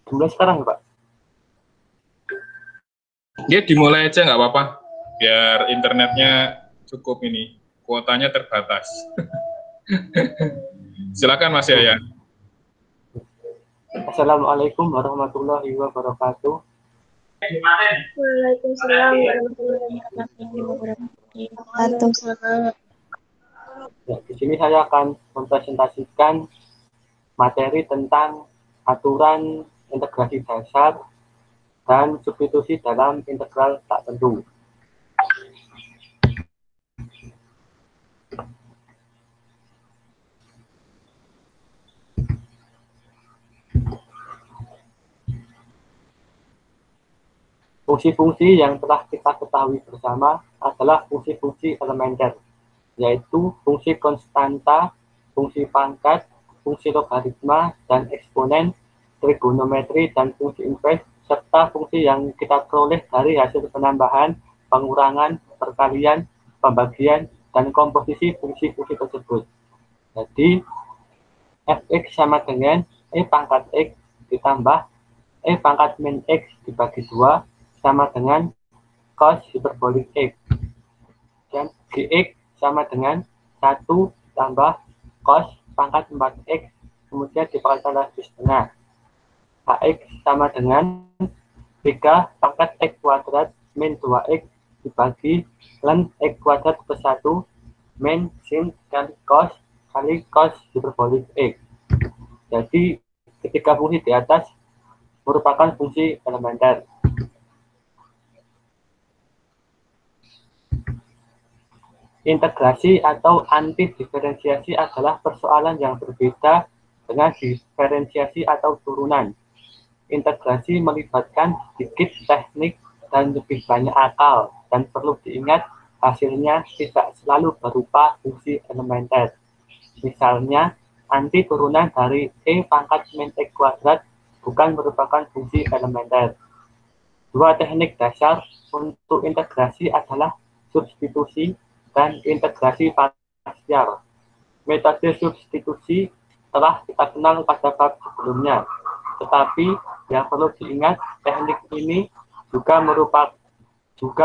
Dimulai sekarang, Pak? Ya, dimulai aja nggak apa-apa. Biar internetnya cukup ini. Kuotanya terbatas. Silakan Mas Yayan. Assalamualaikum warahmatullahi wabarakatuh. Waalaikumsalam warahmatullahi wabarakatuh. Ya, di sini saya akan mempresentasikan materi tentang aturan integrasi dasar dan substitusi dalam integral tak tentu. Fungsi-fungsi yang telah kita ketahui bersama adalah fungsi-fungsi elementer, yaitu fungsi konstanta, fungsi pangkat, fungsi logaritma, dan eksponen, trigonometri, dan fungsi invers, serta fungsi yang kita peroleh dari hasil penambahan, pengurangan, perkalian, pembagian, dan komposisi fungsi-fungsi tersebut. Jadi, fx sama dengan e pangkat x ditambah e pangkat min x dibagi 2 sama dengan cos hiperbolik x. Dan gx sama dengan 1 tambah cos pangkat 4x, kemudian dipangkat lagi setengah. Hx sama dengan 3 pangkat x kuadrat min 2x dibagi ln x kuadrat plus 1 min sin dan cos kali cos hiperbolik x. Jadi ketiga fungsi di atas merupakan fungsi elementer. Integrasi atau anti-diferensiasi adalah persoalan yang berbeda dengan diferensiasi atau turunan. Integrasi melibatkan sedikit teknik dan lebih banyak akal, dan perlu diingat hasilnya tidak selalu berupa fungsi elementer. Misalnya, anti turunan dari e pangkat min x kuadrat bukan merupakan fungsi elementer. Dua teknik dasar untuk integrasi adalah substitusi dan integrasi parsial. Metode substitusi telah kita kenal pada bab sebelumnya, tetapi yang perlu diingat teknik ini juga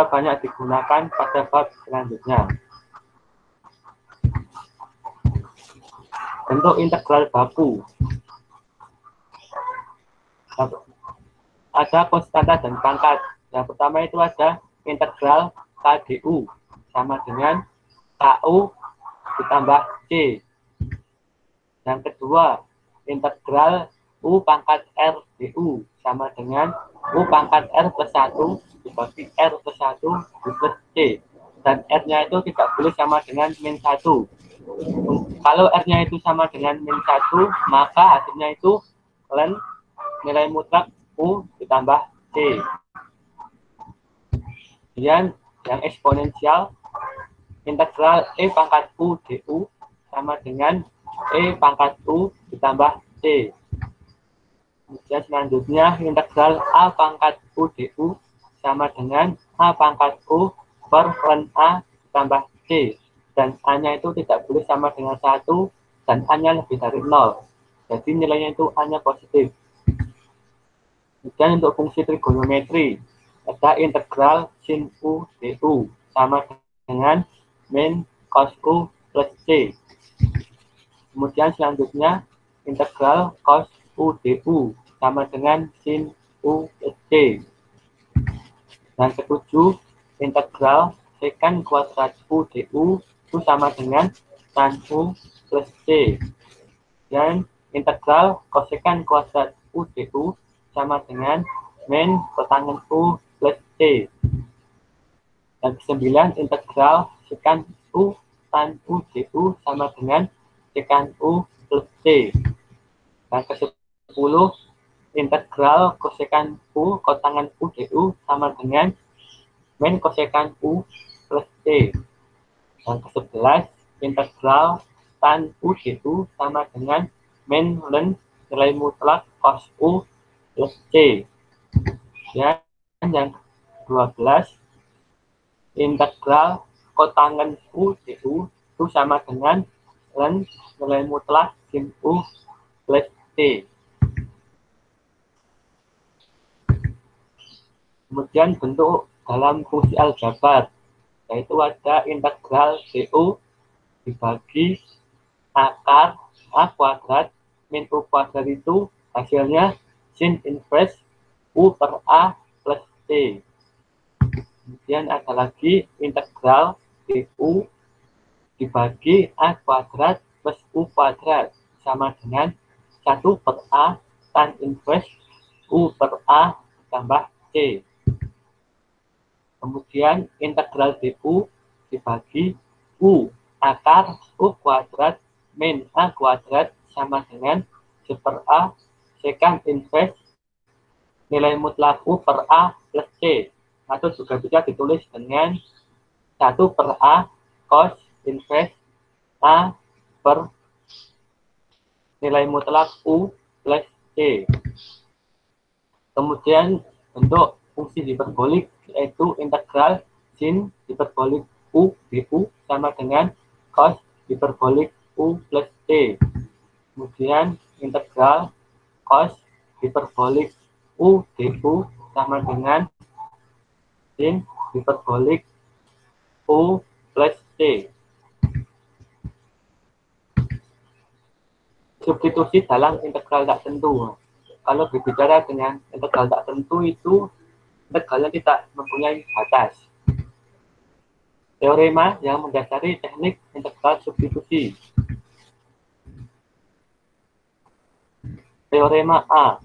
banyak digunakan pada bab selanjutnya. Bentuk integral baku. Ada konstanta dan pangkat. Yang pertama itu ada integral KDU sama dengan KU ditambah C. Yang kedua, integral U pangkat R DU sama dengan U pangkat R plus 1 dibagi R plus 1 plus C. Dan R-nya itu tidak boleh sama dengan min 1. Kalau R-nya itu sama dengan min 1, maka hasilnya itu ln nilai mutlak U ditambah C. Kemudian yang eksponensial, integral E pangkat U DU sama dengan E pangkat U ditambah C. Kemudian selanjutnya integral A pangkat U DU sama dengan A pangkat U per ln A ditambah C. Dan A-nya itu tidak boleh sama dengan 1 dan A-nya lebih dari 0. Jadi nilainya itu A-nya positif. Kemudian untuk fungsi trigonometri, ada integral sin U DU sama dengan min cos U plus C. Kemudian selanjutnya integral cos U DU sama dengan sin U plus C. Dan ketujuh, integral secant kuadrat U DU itu sama dengan tan U plus C. Dan integral kosekant kuadrat U DU sama dengan min kotangen U plus C. Dan ke-9, integral secant U tan U DU sama dengan secant U plus C. Dan ke-10, integral kosekant U kotangen U DU sama dengan min kosekant U plus C. Dan ke-11, integral tan U DU sama dengan min ln nilai mutlak cos U plus C. Dan yang ke-12, integral kotangen U DU itu sama dengan ln nilai mutlak sin U plus C. Kemudian bentuk dalam fungsi aljabar, yaitu ada integral DU dibagi akar A kuadrat min U kuadrat itu hasilnya sin inverse U per A plus T. Kemudian ada lagi integral DU dibagi A kuadrat plus U kuadrat sama dengan 1 per A tan inverse U per A tambah C. Kemudian integral DU dibagi U akar U kuadrat min A kuadrat sama dengan 1 per A secant inverse nilai mutlak U per A plus C. Atau juga bisa ditulis dengan 1 per A cos inverse A per nilai mutlak U plus C. Kemudian bentuk fungsi hiperbolik yaitu integral sin hiperbolik U du sama dengan cos hiperbolik U plus T. Kemudian integral cos hiperbolik U du sama dengan sin hiperbolik U plus T. Substitusi dalam integral tak tentu. Kalau berbicara dengan integral tak tentu itu integralnya tidak mempunyai batas. Teorema yang mendasari teknik integral substitusi. Teorema A.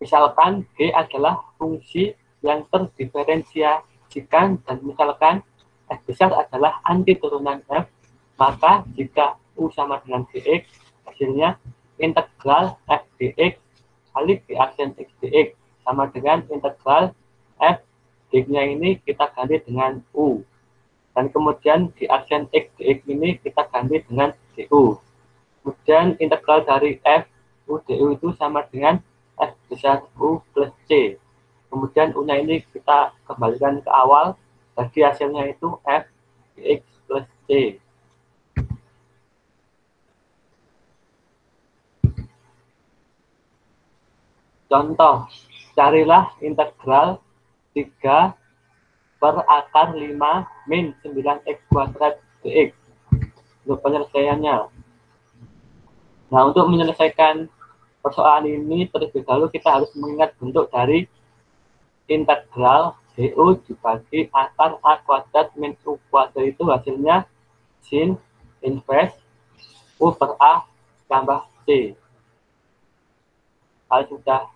Misalkan G adalah fungsi yang terdiferensiasikan dan misalkan F besar adalah anti turunan F, maka jika U sama dengan dx, hasilnya integral f dx kali d aksen x dx sama dengan integral f dx-nya ini kita ganti dengan U. Dan kemudian di aksen x dx ini kita ganti dengan du. Kemudian integral dari f u du itu sama dengan f besar U plus C. Kemudian U-nya ini kita kembalikan ke awal, jadi hasilnya itu f dx plus C. Contoh, carilah integral 3 per akar 5 min 9x kuadrat dx. Untuk penyelesaiannya. Nah, untuk menyelesaikan persoalan ini, terlebih dahulu kita harus mengingat bentuk dari integral du dibagi akar a kuadrat min u kuadrat itu hasilnya sin inverse u per a tambah c. Kalau sudah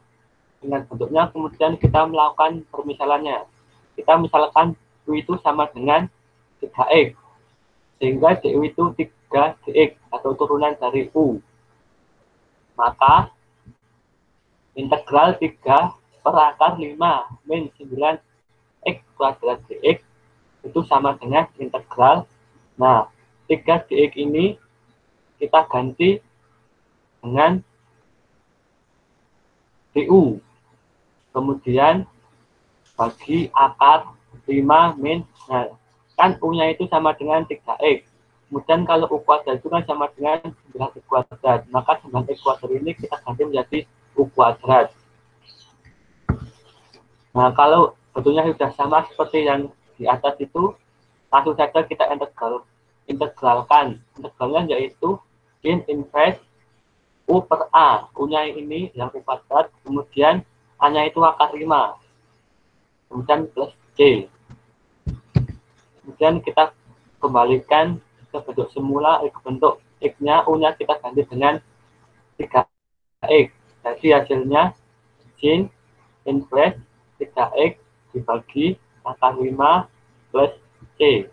ingat bentuknya, kemudian kita melakukan permisalannya. Kita misalkan U itu sama dengan 3x, sehingga du itu 3dx atau turunan dari U. Maka integral 3 per akar 5 min 9x kuadrat dx itu sama dengan integral. Nah, 3dx ini kita ganti dengan du. Kemudian bagi akar 5 min, nah kan U-nya itu sama dengan 3x. Kemudian kalau U kuadrat itu kan sama dengan 9x kuadrat. Maka 9x kuadrat ini kita ganti menjadi U kuadrat. Nah, kalau bentuknya sudah sama seperti yang di atas itu, langsung saja kita integralkan. Integralnya yaitu sin inverse U per A. U-nya ini yang U kuadrat, kemudian A-nya itu akar 5. Kemudian plus C. Kemudian kita kembalikan ke bentuk semula, ke bentuk X-nya, U-nya kita ganti dengan 3X. Jadi hasilnya sin inverse 3X dibagi akar 5 plus C.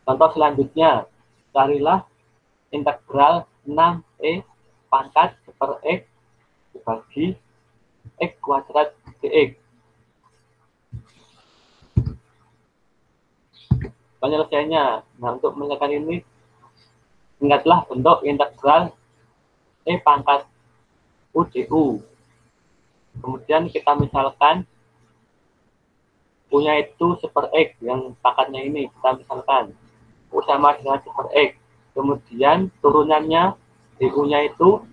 Contoh selanjutnya, carilah integral 6e pangkat per x dibagi x kuadrat dx. Penyelesaiannya, nah untuk menyelesaikan ini, ingatlah bentuk integral e pangkat u du. Kemudian kita misalkan punya itu 1 per x, yang pangkatnya ini kita misalkan u sama dengan 1 per x. Kemudian turunannya DU-nya itu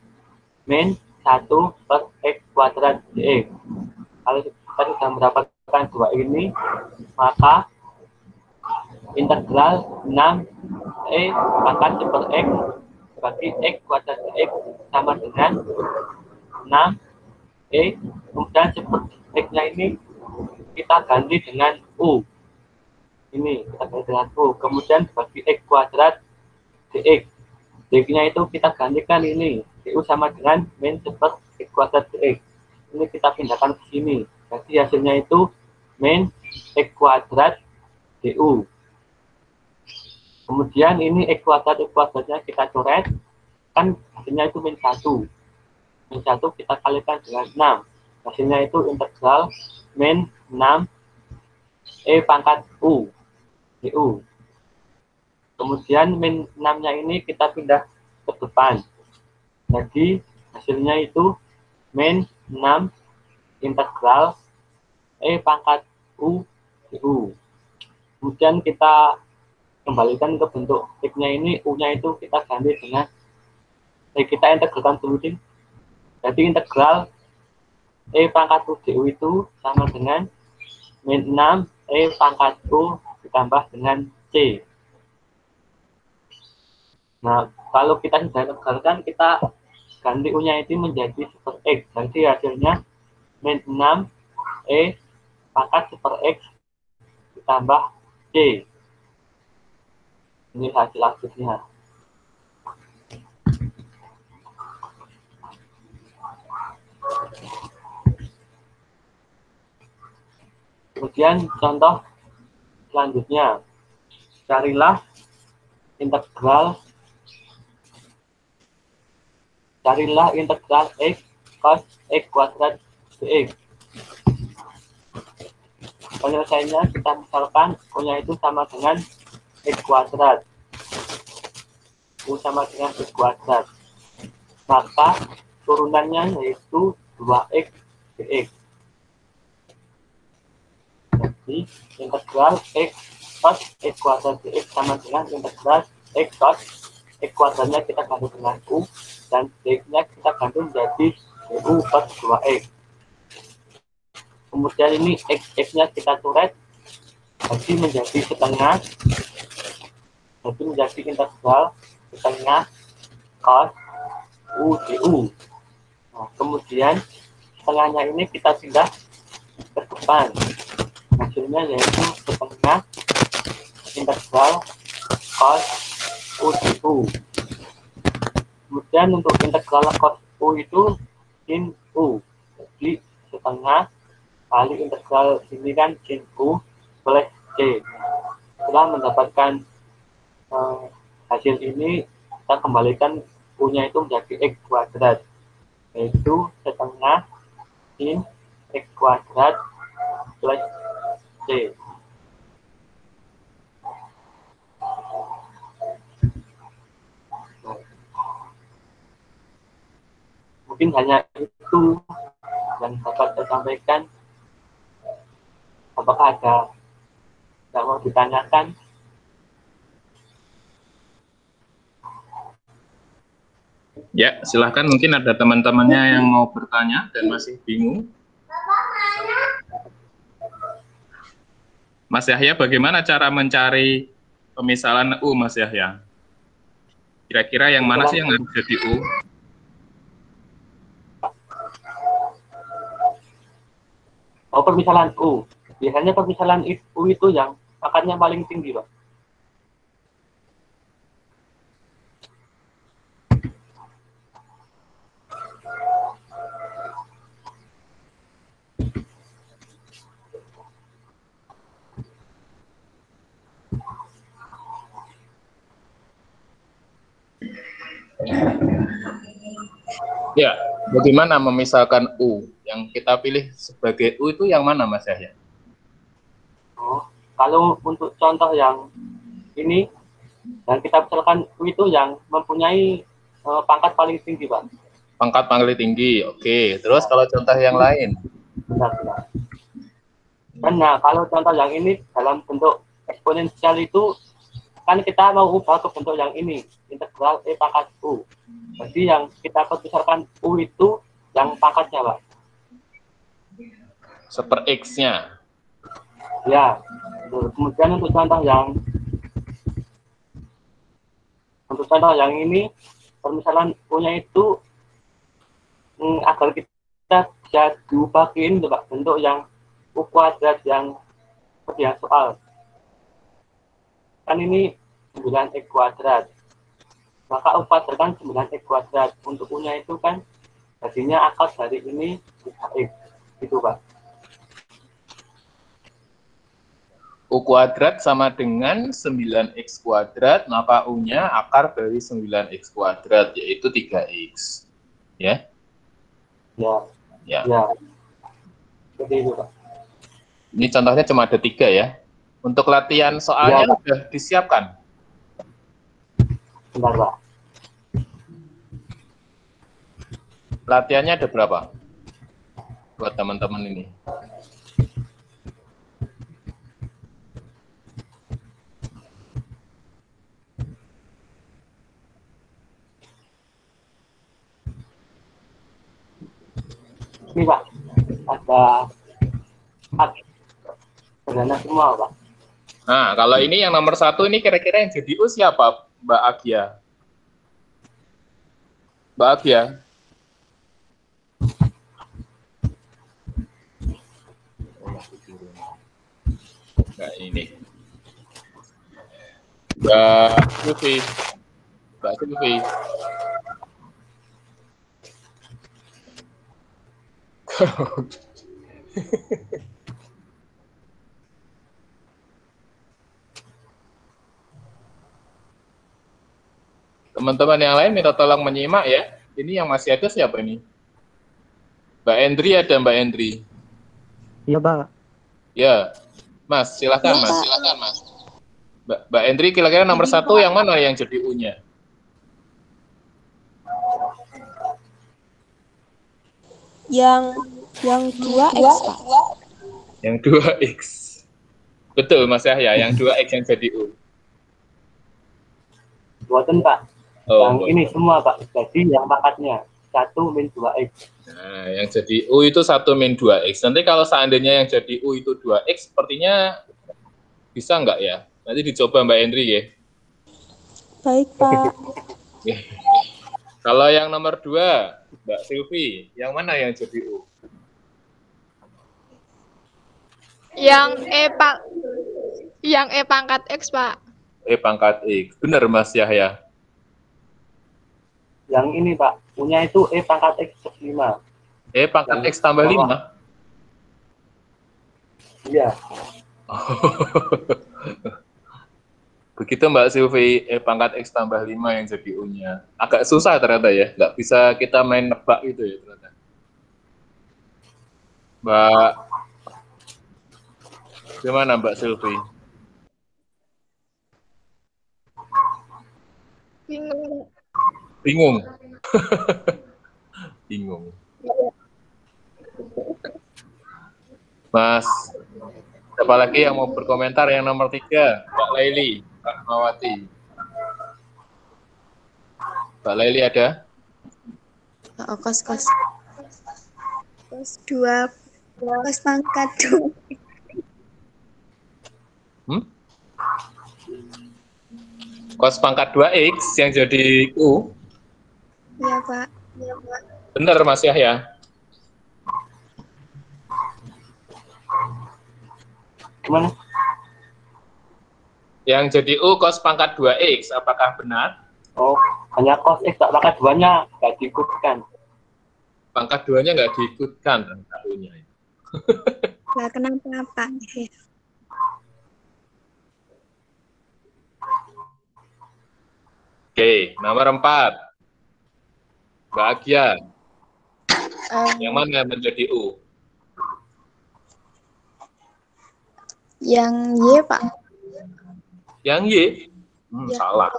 min 1 per X kuadrat dx. Kalau kita sudah mendapatkan dua ini, maka integral 6E pangkat super X bagi X kuadrat dx sama dengan 6E. Kemudian super X-nya ini kita ganti dengan U. Ini kita ganti dengan U. Kemudian bagi X kuadrat dx. dx-nya itu kita gantikan ini. du sama dengan min super X kuadrat dx. Ini kita pindahkan ke sini. Jadi hasilnya itu min X kuadrat du. Kemudian ini X kuadratnya kita coret. Kan hasilnya itu min 1. Min 1 kita kalikan dengan 6. Hasilnya itu integral min 6 E pangkat U du. Kemudian min 6-nya ini kita pindah ke depan. Jadi hasilnya itu min 6 integral E pangkat U du. Kemudian kita kembalikan ke bentuk X-nya ini, U-nya itu kita ganti dengan kita integralkan dulu deh. Jadi integral E pangkat U du itu sama dengan min 6 E pangkat U ditambah dengan C. Nah, kalau kita sudah integralkan, kita ganti U-nya itu menjadi super X. Jadi hasilnya min 6 E pangkat super X ditambah C. Ini hasil akhirnya. Kemudian contoh selanjutnya, carilah integral X cos X kuadrat dx. Penyelesaiannya kita misalkan U-nya itu sama dengan X kuadrat. U sama dengan X kuadrat. Maka turunannya yaitu 2X dx. Jadi integral X cos X kuadrat dx sama dengan integral X cos X kuadratnya kita ganti dengan U dan dx-nya kita ganti menjadi du per 2X. Kemudian ini X-nya kita coret jadi menjadi setengah. Jadi menjadi integral setengah cos U du. Nah, kemudian setengahnya ini kita pindah ke depan. Hasilnya yaitu setengah integral cos U du. Kemudian untuk integral cos U itu sin U. Jadi setengah kali integral ini kan sin U plus C. Setelah mendapatkan hasil ini, kita kembalikan U-nya itu menjadi X kuadrat, yaitu setengah sin X kuadrat plus C. Mungkin hanya itu yang dapat saya sampaikan. Apakah ada yang mau ditanyakan? Ya, silahkan. Mungkin ada teman-temannya yang mau bertanya dan masih bingung. Mas Yahya, bagaimana cara mencari pemisalan U, Mas Yahya? Kira-kira yang mana sih yang harus jadi U? Oh, pemisalan U. Biasanya pemisalan U itu yang pangkatnya paling tinggi, Pak. Ya, bagaimana memisahkan U? Yang kita pilih sebagai U itu yang mana, Mas Yahya? Oh, kalau untuk contoh yang ini, dan kita misalkan U itu yang mempunyai pangkat paling tinggi, Pak. Pangkat paling tinggi, oke. Terus kalau contoh yang lain? Benar. Dan nah, kalau contoh yang ini dalam bentuk eksponensial itu kan kita mau ubah ke bentuk yang ini, integral E pangkat U. Jadi yang kita besarkan U itu yang pangkatnya, Pak. Seper X-nya. Ya. Kemudian untuk contoh yang ini, permisalan U-nya itu agar kita bisa diubahin Pak, bentuk yang U kuadrat yang seperti yang soal. Kan ini 9x kuadrat. Maka U kuadrat kan 9x kuadrat. Untuk U-nya itu kan jadinya akar dari ini 3x. Gitu, Pak. U kuadrat sama dengan 9x kuadrat, maka U-nya akar dari 9x kuadrat, yaitu 3x. Ya? Ya. Ya. Ya. Seperti itu, Pak. Ini contohnya cuma ada 3 ya. Untuk latihan soalnya Ya, sudah disiapkan. Bentar, Pak. Latihannya ada berapa? Buat teman-teman ini. Ini, Pak. Ada 4 sederhana semua, Pak. Nah, kalau ini yang nomor 1 ini kira-kira yang jadi U siapa, Mbak Agia? Mbak Agia? Nah, ini. Mbak Sufi. Mbak Sufi. Teman-teman yang lain minta tolong menyimak ya. Ini yang masih ada siapa ini? Mbak Endri ada Mbak Endri? Iya, Pak. Ya, Mas, silakan Mas. Silakan Mas. Mbak Endri, kira-kira nomor 1 yang mana yang jadi U-nya? Yang 2x, Pak. Yang 2x. Betul Mas Yahya, yang 2x yang jadi U. Buatan, Pak. Oh, Yang ini semua, Pak. Jadi yang pangkatnya 1 min 2x. Nah, yang jadi U itu 1 min 2x. Nanti kalau seandainya yang jadi U itu 2x, sepertinya bisa nggak ya? Nanti dicoba Mbak Endri ya. Baik, Pak. Kalau yang nomor 2, Mbak Silvi, yang mana yang jadi U? Yang E pangkat X, Pak. E pangkat X. Benar Mas Yahya. Yang ini, Pak. U-nya itu E pangkat X plus 5. E pangkat X tambah 5? Iya. Begitu Mbak Silvi, E pangkat X tambah 5 yang jadi U-nya. Agak susah ternyata ya, nggak bisa kita main nebak gitu ya ternyata. Mbak, gimana Mbak Silvi? Bingung. Bingung? Bingung. Mas, siapa lagi yang mau berkomentar yang nomor 3? Mbak Laili, Mbak Mawati. Mbak Laili ada? Kos 2. Kos pangkat 2. Kos pangkat 2x yang jadi U? Iya, Pak. Benar Mas Yahya? Gimana? Yang jadi U cos pangkat 2x, apakah benar? Oh, hanya cos X, tak pangkat 2-nya nggak diikutkan. Pangkat 2-nya nggak diikutkan angka U-nya. Lah, kenapa, Pak? Oke, nomor 4. Mbak Agia, yang mana menjadi U? Yang Y, Pak. Yang Y? Ya. Salah.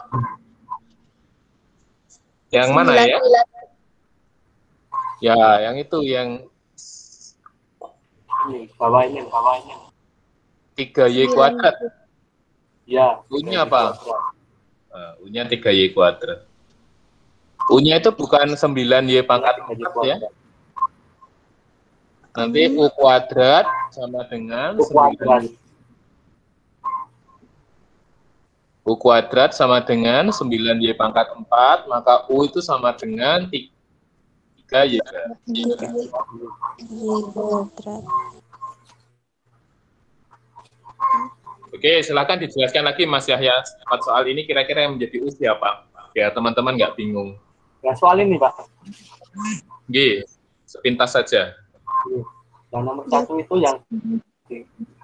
Yang mana ya? Ya, yang itu, yang Ini, bawahnya. 3Y kuadrat. Ya. U-nya apa? U-nya 3Y kuadrat. U-nya itu bukan 9Y pangkat 4 ya. Nanti U kuadrat sama dengan U kuadrat. 9. U kuadrat sama dengan 9Y pangkat 4, maka U itu sama dengan 3Y. kuadrat. Oke, silakan dijelaskan lagi Mas Yahya. Soal ini kira-kira yang menjadi U siapa? Ya, teman-teman nggak bingung. Yang soal ini, Pak. G, sepintas saja. Yang nomor 1 itu yang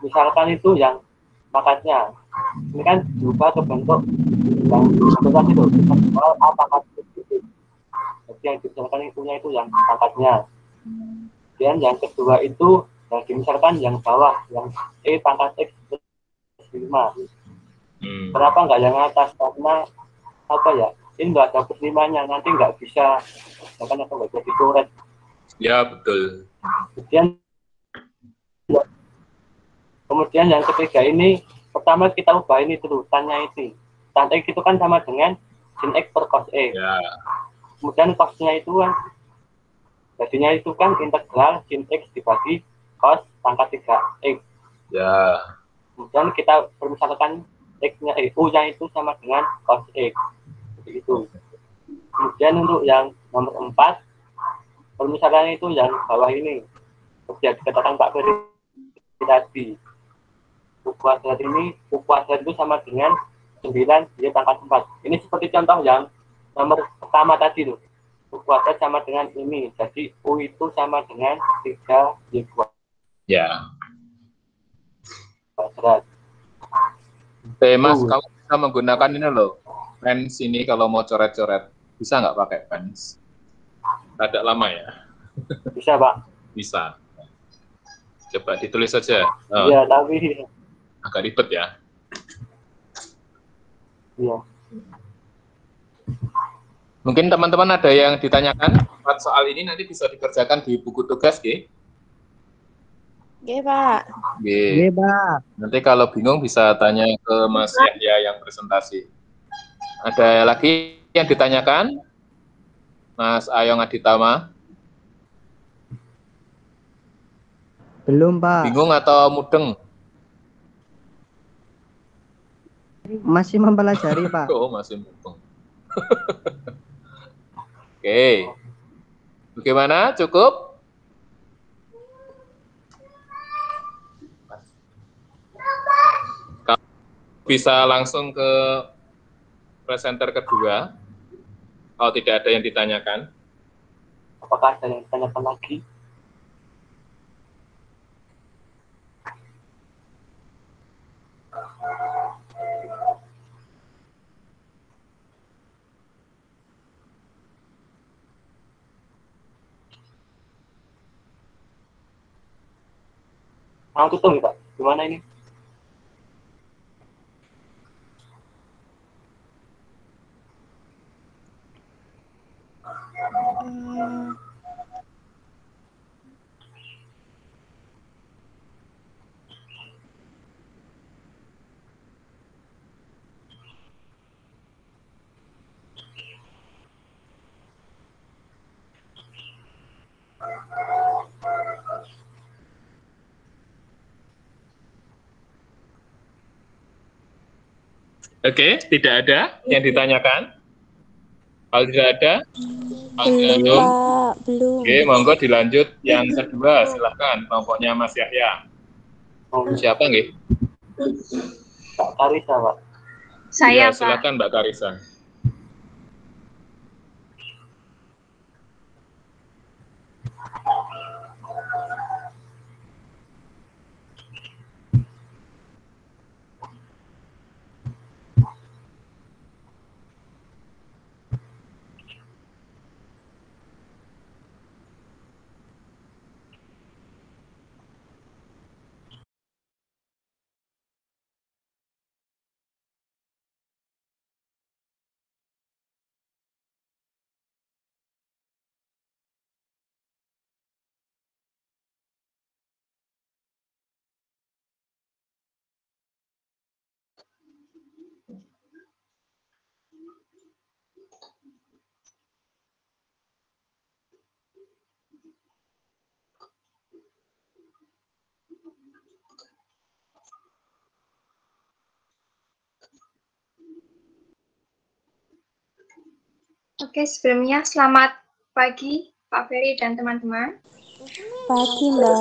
misalkan itu yang pangkatnya. Ini kan berubah ke bentuk yang bentuk itu. Kalau A pangkat itu. Jadi yang misalkan itunya itu yang pangkatnya. Dan yang kedua itu yang misalkan yang bawah, yang E pangkat X 5. Kenapa nggak yang atas? Karena apa ya? Ini nggak ada +5-nya, nanti nggak bisa, misalkan apa nggak jadi coret. Ya, betul. Kemudian yang ketiga ini, pertama kita ubah ini dulu, tannya itu. Tan X itu kan sama dengan sin X per cos E. Ya. Kemudian cosnya itu kan, jadinya itu kan integral sin X dibagi cos pangkat 3X. Ya. Kemudian kita permisalkan X-nya, U-nya itu sama dengan cos X. Seperti itu. Kemudian untuk yang nomor 4, permisalan itu yang bawah ini. Seperti dikatakan Pak Ferry tadi. U kuadrat itu sama dengan 9Y pangkat 4. Ini seperti contoh yang nomor pertama tadi tuh. U kuadrat sama dengan ini. Jadi U itu sama dengan 3Y kuadrat. Ya. Kuadrat. Mas, kamu bisa menggunakan ini loh, pens ini kalau mau coret-coret. Bisa nggak pakai pens? Agak lama ya? Bisa, Pak. Bisa. Coba ditulis saja. Iya, tapi agak ribet ya. Iya. Mungkin teman-teman ada yang ditanyakan soal ini, nanti bisa dikerjakan di buku tugas, G. Oke, Pak. G. Nanti kalau bingung bisa tanya ke Mas Yahya yang presentasi. Ada lagi yang ditanyakan? Mas Ayong Aditama? Belum, Pak. Bingung atau mudeng? Masih mempelajari, Pak. Oh, masih mudeng. Oke. Bagaimana? Cukup? Bisa langsung ke presenter kedua, kalau tidak ada yang ditanyakan. Apakah ada yang ditanyakan lagi? Tutup nih, Pak. Gimana ini? Oke, tidak ada yang ditanyakan. Kalau tidak ada, Belum, Pak. Belum. Oke, monggo dilanjut yang kedua, silahkan kelompoknya Mas Yahya. Siapa nggih? Pak Karisa, Pak. Saya, Ya, silakan Mbak Karisa. Oke, sebelumnya selamat pagi Pak Ferry dan teman-teman. Pagi, Mbak.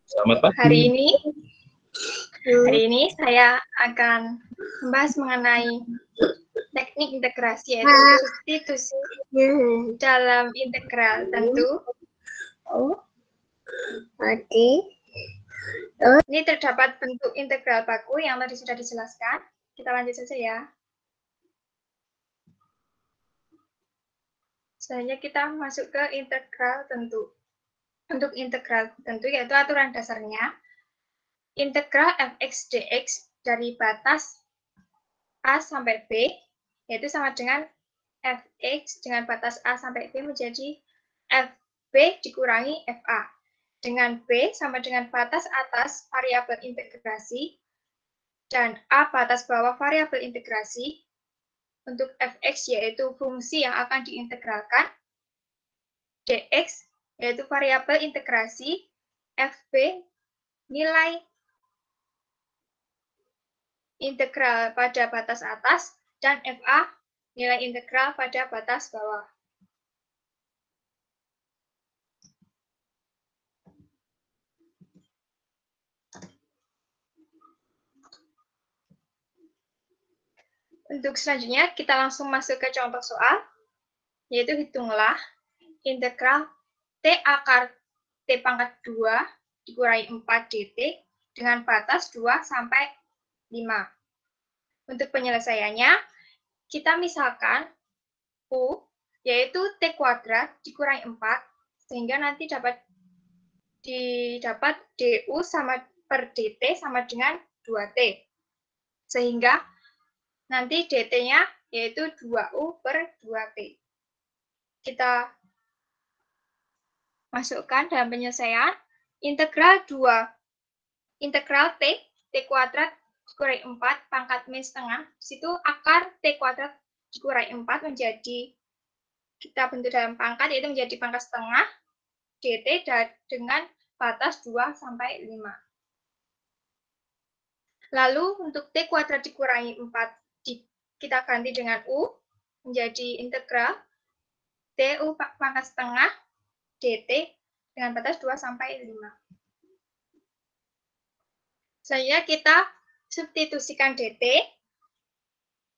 Selamat pagi. Hari ini saya akan membahas mengenai teknik integrasi, yaitu substitusi dalam integral tentu. Ini terdapat bentuk integral baku yang tadi sudah dijelaskan. Kita lanjut saja ya. Selanjutnya kita masuk ke integral tentu. Untuk integral tentu yaitu aturan dasarnya. Integral fx dx dari batas A sampai B, yaitu sama dengan fx dengan batas A sampai B menjadi fb dikurangi fa. Dengan B sama dengan batas atas variabel integrasi, dan A batas bawah variabel integrasi. Untuk fx yaitu fungsi yang akan diintegralkan, dx yaitu variabel integrasi, fb nilai integral pada batas atas, dan fa nilai integral pada batas bawah. Untuk selanjutnya, kita langsung masuk ke contoh soal, yaitu hitunglah integral T akar T pangkat 2 dikurangi 4 dt dengan batas 2 sampai 5. Untuk penyelesaiannya, kita misalkan U, yaitu T kuadrat dikurangi 4, sehingga nanti dapat du sama per dt sama dengan 2t. Sehingga nanti dt-nya yaitu 2u per 2t. Kita masukkan dalam penyelesaian integral t kuadrat dikurangi 4 pangkat min setengah. Di situ akar t kuadrat dikurangi 4 menjadi, kita bentuk dalam pangkat, yaitu menjadi pangkat setengah dt dengan batas 2 sampai 5. Lalu untuk t kuadrat dikurangi 4 kita ganti dengan u menjadi integral tu pangkat setengah dt dengan batas 2 sampai 5. Selanjutnya kita substitusikan dt,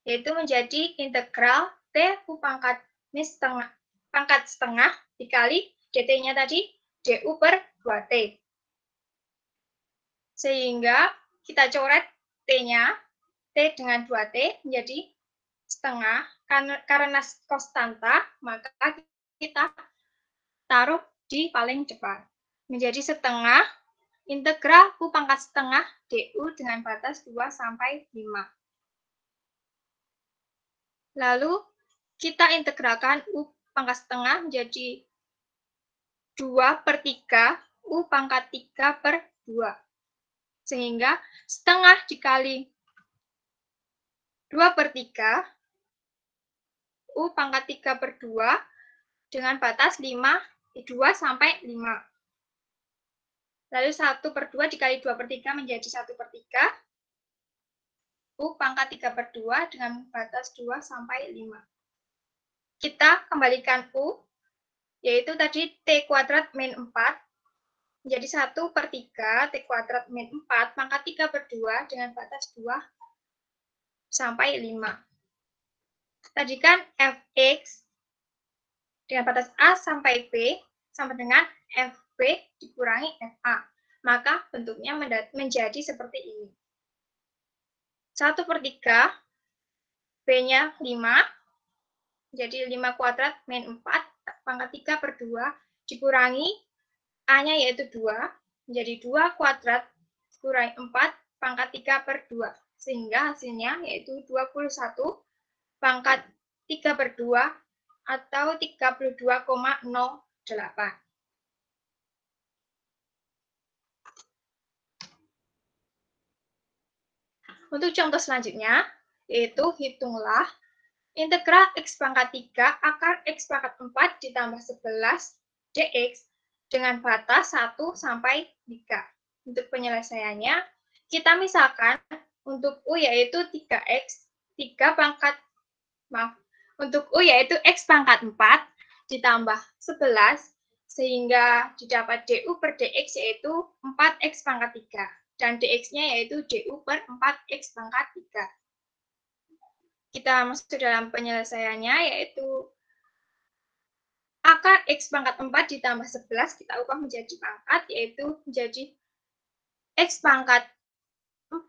yaitu menjadi integral tu pangkat setengah dikali dt-nya tadi du per 2t. Sehingga kita coret t-nya, t dengan 2t menjadi setengah, karena konstanta, maka kita taruh di paling depan. Menjadi setengah integral u pangkat setengah du dengan batas 2 sampai 5. Lalu kita integralkan u pangkat setengah menjadi 2 per 3 u pangkat 3 per 2. Sehingga setengah dikali 2 per 3 u pangkat 3 per 2 dengan batas 2 sampai 5. Lalu 1 per 2 dikali 2 per 3 menjadi 1 per 3. U pangkat 3 per 2 dengan batas 2 sampai 5. Kita kembalikan U, yaitu tadi T kuadrat min 4, menjadi 1 per 3 T kuadrat min 4 pangkat 3 per 2 dengan batas 2 sampai 5. Tadi kan fx dengan batas A sampai B sama dengan fb dikurangi fa. Maka bentuknya menjadi seperti ini. 1 per 3, b-nya 5, jadi 5 kuadrat min 4 pangkat 3 per 2 dikurangi a-nya yaitu 2, menjadi 2 kuadrat dikurangi 4 pangkat 3 per 2. Sehingga hasilnya yaitu 21 pangkat 3 per 2 atau 32,08. Untuk contoh selanjutnya, yaitu hitunglah integral x pangkat 3 akar x pangkat 4 ditambah 11 dx dengan batas 1 sampai 3. Untuk penyelesaiannya, kita misalkan untuk u yaitu 3x, 3 pangkat maaf, untuk U yaitu X pangkat 4 ditambah 11, sehingga didapat DU per DX yaitu 4X pangkat 3. Dan DX-nya yaitu DU per 4X pangkat 3. Kita masuk dalam penyelesaiannya, yaitu akar X pangkat 4 ditambah 11, kita ubah menjadi pangkat, yaitu menjadi X pangkat 4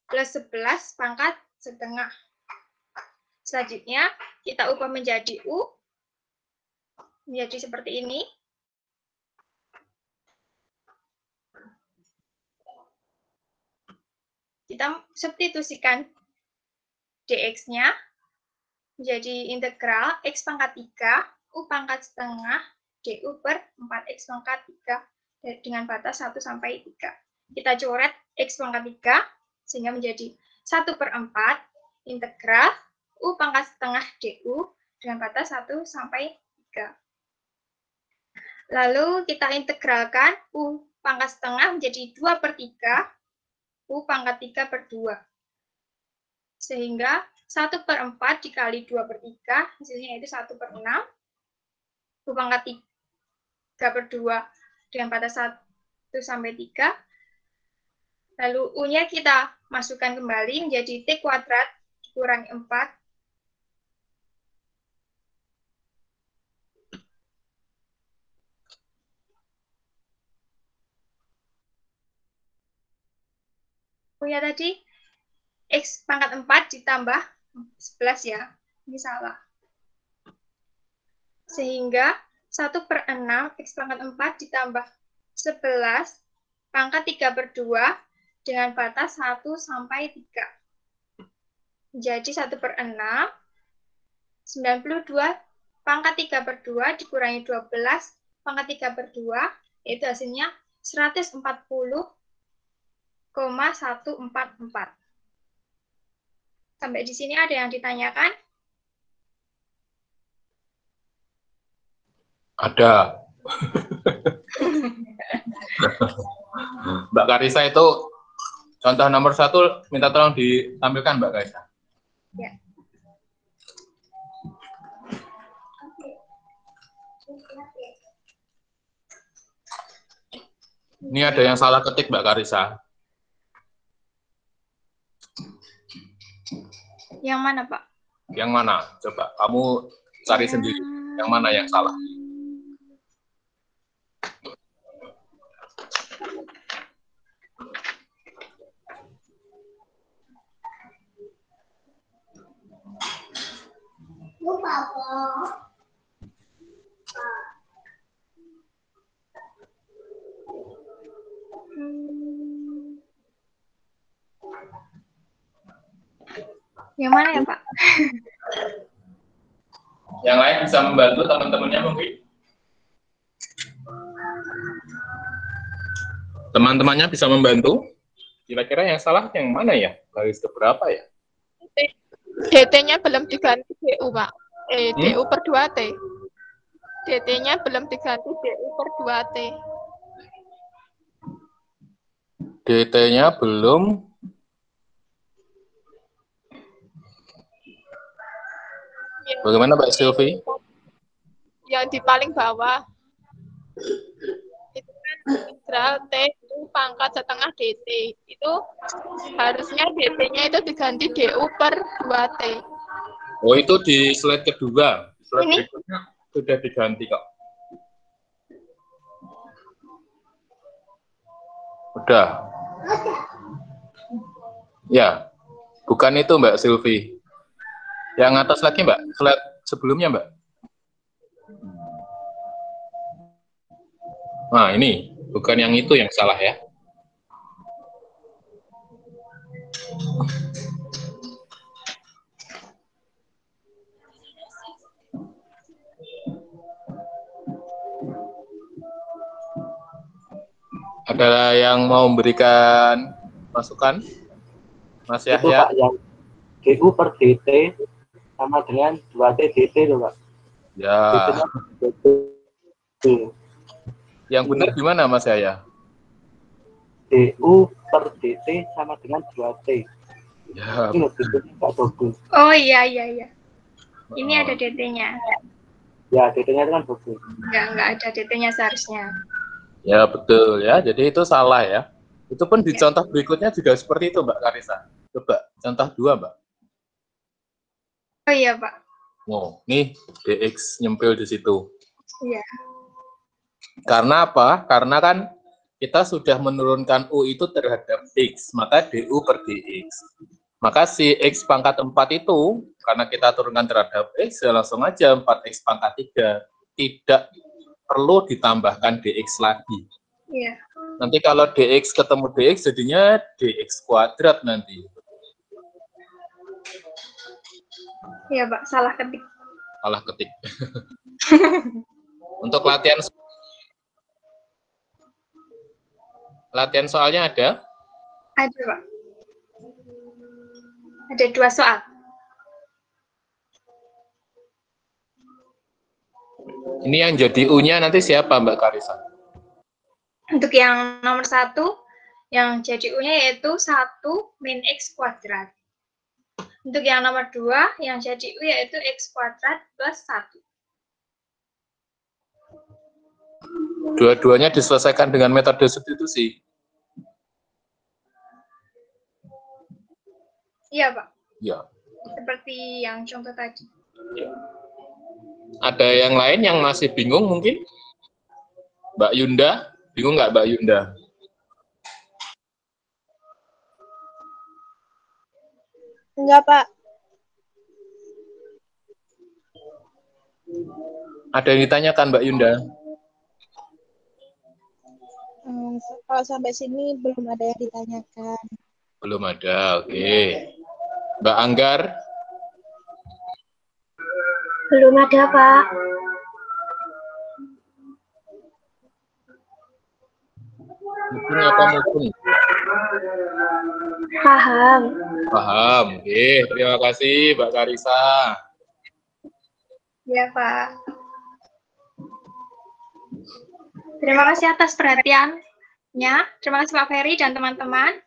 plus 11 pangkat setengah. Selanjutnya, kita ubah menjadi U, menjadi seperti ini. Kita substitusikan dx-nya menjadi integral x pangkat 3, u pangkat setengah, du per 4x pangkat 3 dengan batas 1 sampai 3. Kita coret x pangkat 3 sehingga menjadi 1/4 integral u pangkat setengah du dengan batas 1 sampai 3. Lalu kita integralkan u pangkat setengah menjadi 2/3 u pangkat 3/2. Sehingga 1/4 dikali 2/3 hasilnya yaitu 1/6. U pangkat 3/2 dengan batas 1 sampai 3. Lalu U-nya kita masukkan kembali menjadi T kuadrat dikurangi 4. U-nya tadi X pangkat 4 ditambah 11 ya. Ini salah. Sehingga 1/6 X pangkat 4 ditambah 11 pangkat 3/2 dengan batas 1 sampai 3. Jadi 1/6, 92 pangkat 3/2 dikurangi 12 pangkat 3/2, yaitu hasilnya 140,144. Sampai di sini ada yang ditanyakan? Ada. Mbak Karisa itu contoh nomor 1 minta tolong ditampilkan Mbak Karisa. Ya. Ini ada yang salah ketik Mbak Karisa. Yang mana, Pak? Yang mana? Coba kamu cari sendiri. Yang mana yang salah? Yang mana ya, Pak? Yang lain bisa membantu teman-temannya mungkin? Teman-temannya bisa membantu? Kira-kira yang salah yang mana ya? Garis keberapa ya? DT-nya belum diganti DU, Pak. DU per 2T. DT-nya belum diganti DU per 2T. DT-nya belum. Bagaimana Mbak Silvi? Yang di paling bawah. Itu kan integral T itu pangkat setengah DT. Itu harusnya DT-nya itu diganti DU per 2T. Oh, itu di slide kedua. Slide berikutnya sudah diganti kok. Udah. Ya, bukan itu Mbak Silvi. Yang atas lagi Mbak, slide sebelumnya Mbak. Nah ini, bukan yang itu yang salah ya. Ada yang mau memberikan masukan? Mas Itu Yahya? Pak, yang DU per DT sama dengan 2T DT loh Pak. Ya. Yang benar gimana Mas Yahya? DU per DT sama dengan 2T. Ya. Itu loh DT-nya nggak bagus. Oh iya. Ini ada DT-nya. Ya, DT-nya itu kan bagus. Enggak ada DT-nya seharusnya. Ya, betul ya. Jadi itu salah ya. Itu pun di contoh berikutnya juga seperti itu, Mbak Karisa. Coba contoh 2, Mbak. Oh iya, Pak. Oh, nih DX nyempil di situ. Iya. Karena apa? Karena kan kita sudah menurunkan U itu terhadap X, maka DU per DX. Maka si X pangkat 4 itu, karena kita turunkan terhadap X, ya langsung aja 4X pangkat 3. Tidak perlu ditambahkan DX lagi. Iya. Nanti kalau DX ketemu DX, jadinya DX kuadrat nanti. Iya, Pak. Salah ketik. Salah ketik. Untuk latihan soalnya ada? Ada, Pak. Ada 2 soal. Ini yang jadi U-nya nanti siapa, Mbak Karisa? Untuk yang nomor 1, yang jadi U-nya yaitu 1 min X kuadrat. Untuk yang nomor 2, yang jadi U yaitu X kuadrat plus 1. Dua-duanya diselesaikan dengan metode substitusi. Iya, Pak. Ya. Seperti yang contoh tadi. Ya. Ada yang lain yang masih bingung mungkin? Mbak Yunda? Bingung nggak Mbak Yunda? Enggak, Pak. Ada yang ditanyakan Mbak Yunda? Kalau sampai sini belum ada yang ditanyakan. Belum ada, oke. Mbak Anggar? Belum ada, Pak. Mungkin apa mungkin? Paham. Paham, oke. Terima kasih Mbak Karisa. Ya, Pak. Terima kasih atas perhatiannya. Terima kasih Pak Ferry dan teman-teman.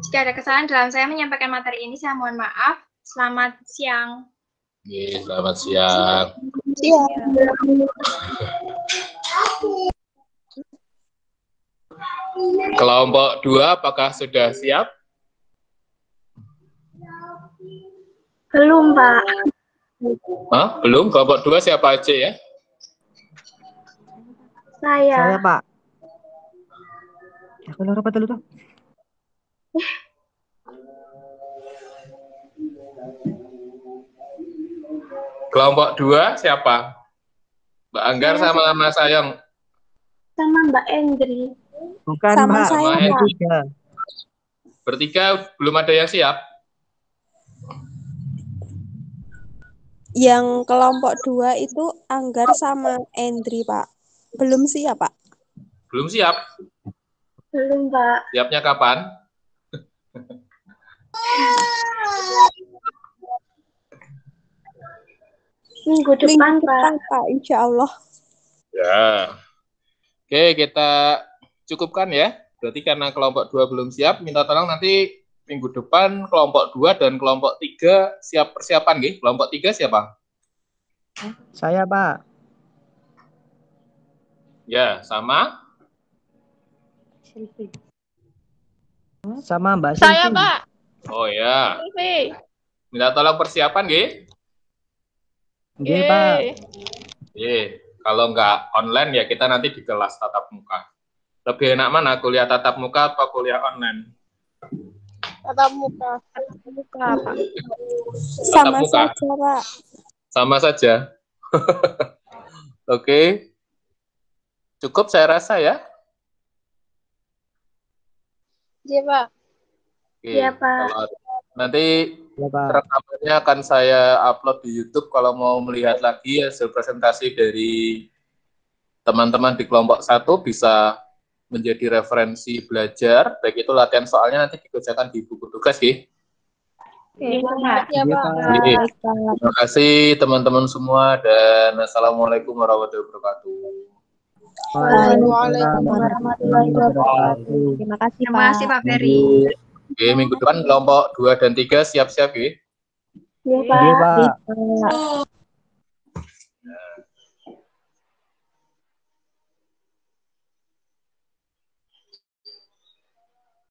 Jika ada kesalahan dalam saya menyampaikan materi ini, saya mohon maaf. Selamat siang. Oke, selamat siang. Iya. Kelompok 2 apakah sudah siap? Belum, Pak. Hah? Belum? Kelompok 2 siapa aja ya? Saya, Saya. Pak. Aku lho apa dulu tuh? Kelompok 2 siapa? Mbak Anggar Saya sama Mas Ayong? sama Mbak Endri. Bukan, Sama Pak. saya, Sama Pak. Tiga. Bertiga belum ada yang siap? Yang kelompok 2 itu Anggar sama Endri, Pak. Belum siap, Pak. Belum siap? Belum, Pak. Siapnya kapan? Minggu depan, Pak. Pak, insya Allah. Ya. Oke, kita cukupkan ya. Berarti karena kelompok 2 belum siap, minta tolong nanti minggu depan kelompok 2 dan kelompok 3 siap persiapan nggih. Kelompok 3 siapa? Saya, Pak. Ya, sama. Sama Mbak Saya, Silvi. Pak. Oh ya. Silvi. Minta tolong persiapan nggih. Nggih, Pak. Kalau nggak online ya kita nanti di kelas tatap muka. Lebih enak mana, kuliah tatap muka atau kuliah online? Tatap muka. Tatap muka, Pak. Tatap Sama muka. saja, Pak. Sama saja. Oke. Cukup saya rasa ya. Iya, Pak. Oke. Iya, Pak. Kalau nanti Ya, Pak. rekamannya akan saya upload di YouTube kalau mau melihat lagi hasil presentasi dari teman-teman di kelompok 1 bisa menjadi referensi belajar, baik itu latihan soalnya nanti dikerjakan di buku tugas, nggih. Iya, Iya, Pak. Pak. Nggih. Terima kasih teman-teman semua dan assalamualaikum warahmatullahi wabarakatuh. Waalaikumsalam warahmatullahi wabarakatuh. Terima kasih, Terima kasih, Pak Ferry. Oke, minggu depan kelompok 2 dan 3 siap-siap, nggih. Iya, Nggih, Pak. Pak.